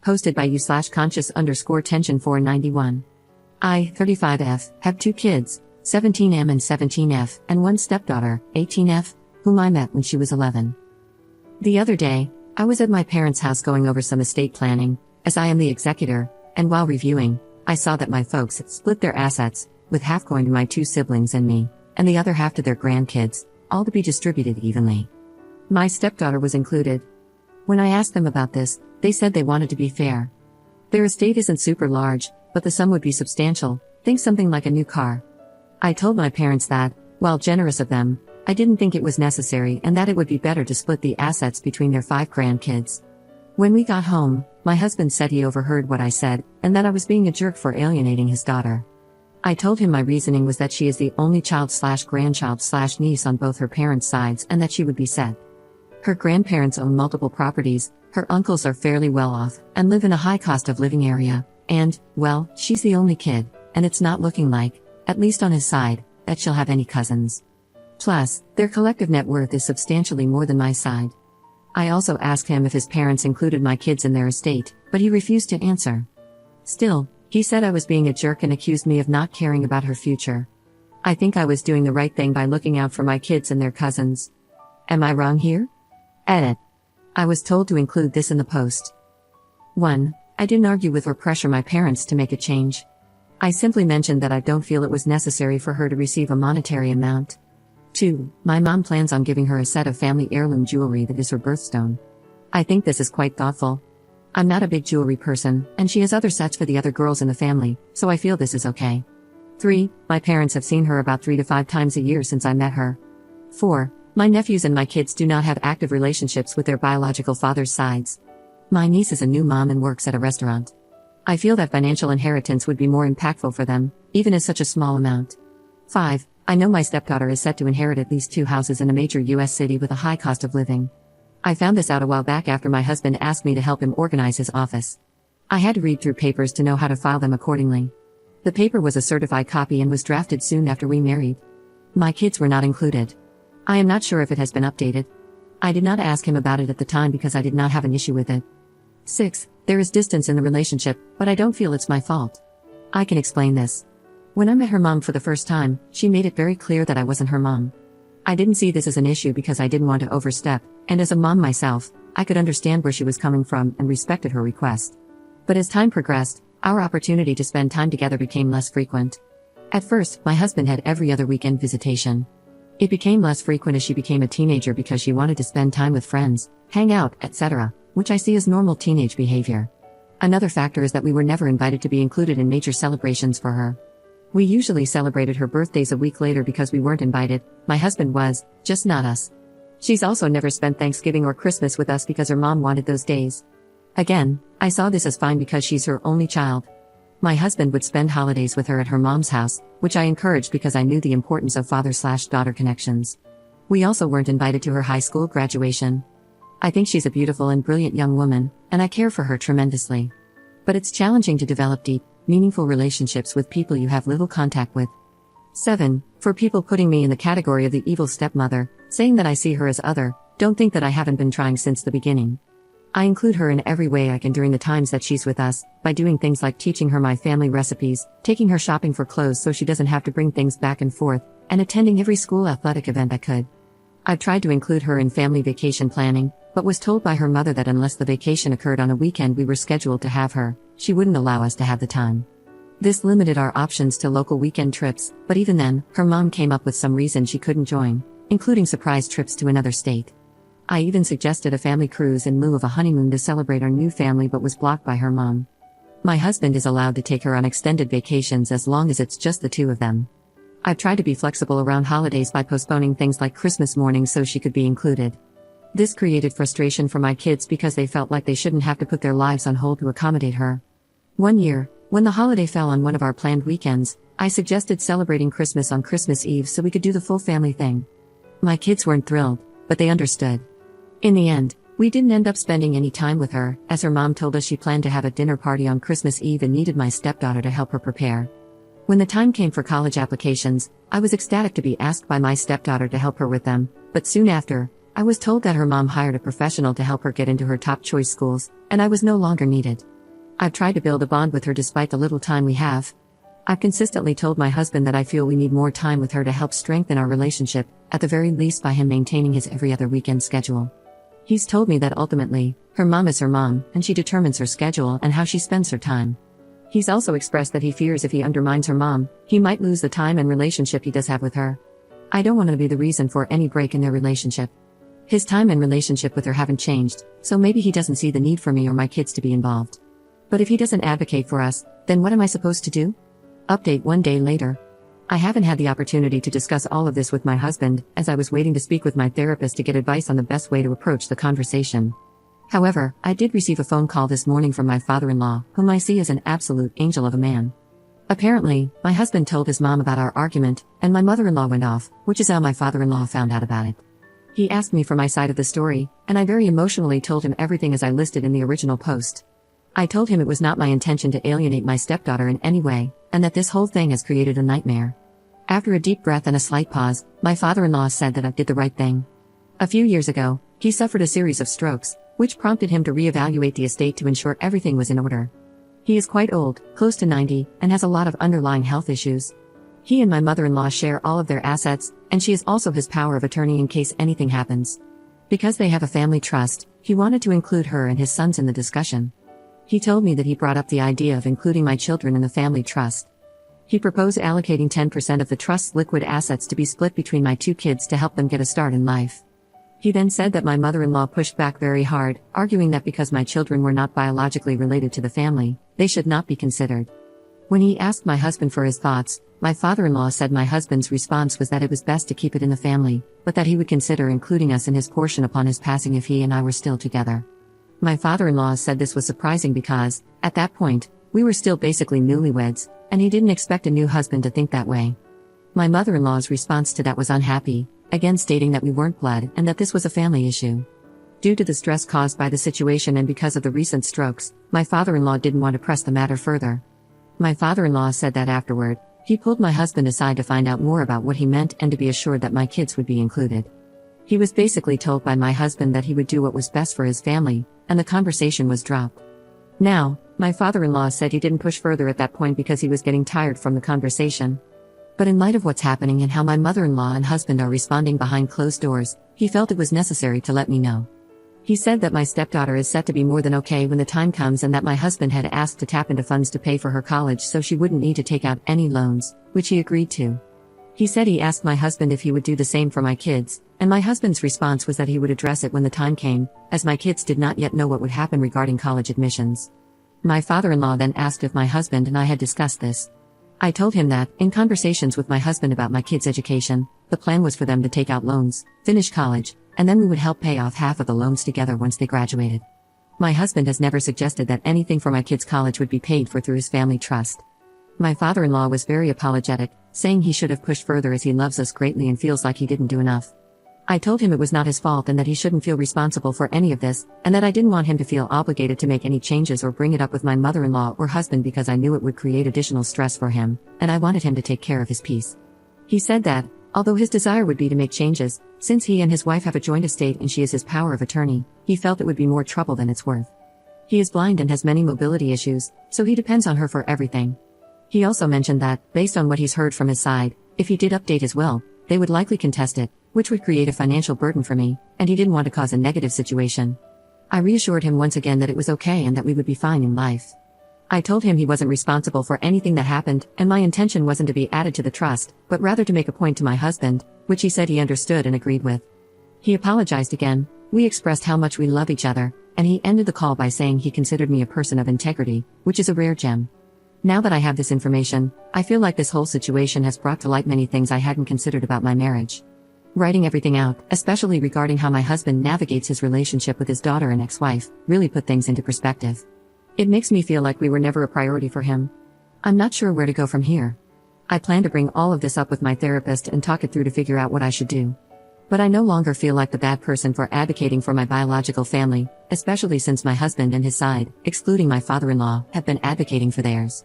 Posted by u/conscious_tension491. I, 35F, have 2 kids, 17M and 17F, and 1 stepdaughter, 18F, whom I met when she was 11. The other day, I was at my parents' house going over some estate planning, as I am the executor, and while reviewing, I saw that my folks had split their assets, with half going to my 2 siblings and me, and the other half to their grandkids, all to be distributed evenly. My stepdaughter was included. When I asked them about this, they said they wanted to be fair. Their estate isn't super large, but the sum would be substantial, think something like a new car. I told my parents that, while generous of them, I didn't think it was necessary and that it would be better to split the assets between their 5 grandkids. When we got home, my husband said he overheard what I said, and that I was being a jerk for alienating his daughter. I told him my reasoning was that she is the only child/grandchild/niece on both her parents' sides and that she would be set. Her grandparents own multiple properties, her uncles are fairly well off, and live in a high cost of living area, and, well, she's the only kid, and it's not looking like, at least on his side, that she'll have any cousins. Plus, their collective net worth is substantially more than my side. I also asked him if his parents included my kids in their estate, but he refused to answer. Still, he said I was being a jerk and accused me of not caring about her future. I think I was doing the right thing by looking out for my kids and their cousins. Am I wrong here? Edit. I was told to include this in the post. 1. I didn't argue with or pressure my parents to make a change. I simply mentioned that I don't feel it was necessary for her to receive a monetary amount. 2. My mom plans on giving her a set of family heirloom jewelry that is her birthstone. I think this is quite thoughtful. I'm not a big jewelry person, and she has other sets for the other girls in the family, so I feel this is okay. 3. My parents have seen her about 3 to 5 times a year since I met her. 4. My nephews and my kids do not have active relationships with their biological father's sides. My niece is a new mom and works at a restaurant. I feel that financial inheritance would be more impactful for them, even as such a small amount. 5. I know my stepdaughter is set to inherit at least 2 houses in a major U.S. city with a high cost of living. I found this out a while back after my husband asked me to help him organize his office. I had to read through papers to know how to file them accordingly. The paper was a certified copy and was drafted soon after we married. My kids were not included. I am not sure if it has been updated. I did not ask him about it at the time because I did not have an issue with it. 6. There is distance in the relationship, but I don't feel it's my fault. I can explain this. When I met her mom for the first time, she made it very clear that I wasn't her mom. I didn't see this as an issue because I didn't want to overstep, and as a mom myself, I could understand where she was coming from and respected her request. But as time progressed, our opportunity to spend time together became less frequent. At first, my husband had every other weekend visitation. It became less frequent as she became a teenager because she wanted to spend time with friends, hang out, etc., which I see as normal teenage behavior. Another factor is that we were never invited to be included in major celebrations for her. We usually celebrated her birthdays a week later because we weren't invited, my husband was, just not us. She's also never spent Thanksgiving or Christmas with us because her mom wanted those days. Again, I saw this as fine because she's her only child. My husband would spend holidays with her at her mom's house, which I encouraged because I knew the importance of father/daughter connections. We also weren't invited to her high school graduation. I think she's a beautiful and brilliant young woman, and I care for her tremendously. But it's challenging to develop deep, meaningful relationships with people you have little contact with. 7. For people putting me in the category of the evil stepmother, saying that I see her as other, don't think that I haven't been trying since the beginning. I include her in every way I can during the times that she's with us, by doing things like teaching her my family recipes, taking her shopping for clothes so she doesn't have to bring things back and forth, and attending every school athletic event I could. I've tried to include her in family vacation planning, but was told by her mother that unless the vacation occurred on a weekend we were scheduled to have her, she wouldn't allow us to have the time. This limited our options to local weekend trips, but even then, her mom came up with some reason she couldn't join, including surprise trips to another state. I even suggested a family cruise in lieu of a honeymoon to celebrate our new family but was blocked by her mom. My husband is allowed to take her on extended vacations as long as it's just the 2 of them. I've tried to be flexible around holidays by postponing things like Christmas morning so she could be included. This created frustration for my kids because they felt like they shouldn't have to put their lives on hold to accommodate her. One year, when the holiday fell on one of our planned weekends, I suggested celebrating Christmas on Christmas Eve so we could do the full family thing. My kids weren't thrilled, but they understood. In the end, we didn't end up spending any time with her, as her mom told us she planned to have a dinner party on Christmas Eve and needed my stepdaughter to help her prepare. When the time came for college applications, I was ecstatic to be asked by my stepdaughter to help her with them, but soon after, I was told that her mom hired a professional to help her get into her top choice schools, and I was no longer needed. I've tried to build a bond with her despite the little time we have. I've consistently told my husband that I feel we need more time with her to help strengthen our relationship, at the very least by him maintaining his every other weekend schedule. He's told me that ultimately, her mom is her mom, and she determines her schedule and how she spends her time. He's also expressed that he fears if he undermines her mom, he might lose the time and relationship he does have with her. I don't want to be the reason for any break in their relationship. His time and relationship with her haven't changed, so maybe he doesn't see the need for me or my kids to be involved. But if he doesn't advocate for us, then what am I supposed to do? Update 1 day later. I haven't had the opportunity to discuss all of this with my husband, as I was waiting to speak with my therapist to get advice on the best way to approach the conversation. However, I did receive a phone call this morning from my father-in-law, whom I see as an absolute angel of a man. Apparently, my husband told his mom about our argument, and my mother-in-law went off, which is how my father-in-law found out about it. He asked me for my side of the story, and I very emotionally told him everything as I listed in the original post. I told him it was not my intention to alienate my stepdaughter in any way, and that this whole thing has created a nightmare. After a deep breath and a slight pause, my father-in-law said that I did the right thing. A few years ago, he suffered a series of strokes, which prompted him to reevaluate the estate to ensure everything was in order. He is quite old, close to 90, and has a lot of underlying health issues. He and my mother-in-law share all of their assets, and she is also his power of attorney in case anything happens. Because they have a family trust, he wanted to include her and his sons in the discussion. He told me that he brought up the idea of including my children in the family trust. He proposed allocating 10% of the trust's liquid assets to be split between my 2 kids to help them get a start in life. He then said that my mother-in-law pushed back very hard, arguing that because my children were not biologically related to the family, they should not be considered. When he asked my husband for his thoughts, my father-in-law said my husband's response was that it was best to keep it in the family, but that he would consider including us in his portion upon his passing if he and I were still together. My father-in-law said this was surprising because, at that point, we were still basically newlyweds, and he didn't expect a new husband to think that way. My mother-in-law's response to that was unhappy, again stating that we weren't blood and that this was a family issue. Due to the stress caused by the situation and because of the recent strokes, my father-in-law didn't want to press the matter further. My father-in-law said that afterward, he pulled my husband aside to find out more about what he meant and to be assured that my kids would be included. He was basically told by my husband that he would do what was best for his family, and the conversation was dropped. Now, my father-in-law said he didn't push further at that point because he was getting tired from the conversation. But in light of what's happening and how my mother-in-law and husband are responding behind closed doors, he felt it was necessary to let me know. He said that my stepdaughter is set to be more than okay when the time comes and that my husband had asked to tap into funds to pay for her college so she wouldn't need to take out any loans, which he agreed to. He said he asked my husband if he would do the same for my kids, and my husband's response was that he would address it when the time came, as my kids did not yet know what would happen regarding college admissions. My father-in-law then asked if my husband and I had discussed this. I told him that, in conversations with my husband about my kids' education, the plan was for them to take out loans, finish college, and then we would help pay off half of the loans together once they graduated. My husband has never suggested that anything for my kids' college would be paid for through his family trust. My father-in-law was very apologetic, saying he should have pushed further as he loves us greatly and feels like he didn't do enough. I told him it was not his fault and that he shouldn't feel responsible for any of this, and that I didn't want him to feel obligated to make any changes or bring it up with my mother-in-law or husband because I knew it would create additional stress for him, and I wanted him to take care of his peace. He said that, although his desire would be to make changes, since he and his wife have a joint estate and she is his power of attorney, he felt it would be more trouble than it's worth. He is blind and has many mobility issues, so he depends on her for everything. He also mentioned that, based on what he's heard from his side, if he did update his will, they would likely contest it, which would create a financial burden for me, and he didn't want to cause a negative situation. I reassured him once again that it was okay and that we would be fine in life. I told him he wasn't responsible for anything that happened, and my intention wasn't to be added to the trust, but rather to make a point to my husband, which he said he understood and agreed with. He apologized again, we expressed how much we love each other, and he ended the call by saying he considered me a person of integrity, which is a rare gem. Now that I have this information, I feel like this whole situation has brought to light many things I hadn't considered about my marriage. Writing everything out, especially regarding how my husband navigates his relationship with his daughter and ex-wife, really put things into perspective. It makes me feel like we were never a priority for him. I'm not sure where to go from here. I plan to bring all of this up with my therapist and talk it through to figure out what I should do. But I no longer feel like the bad person for advocating for my biological family, especially since my husband and his side, excluding my father-in-law, have been advocating for theirs.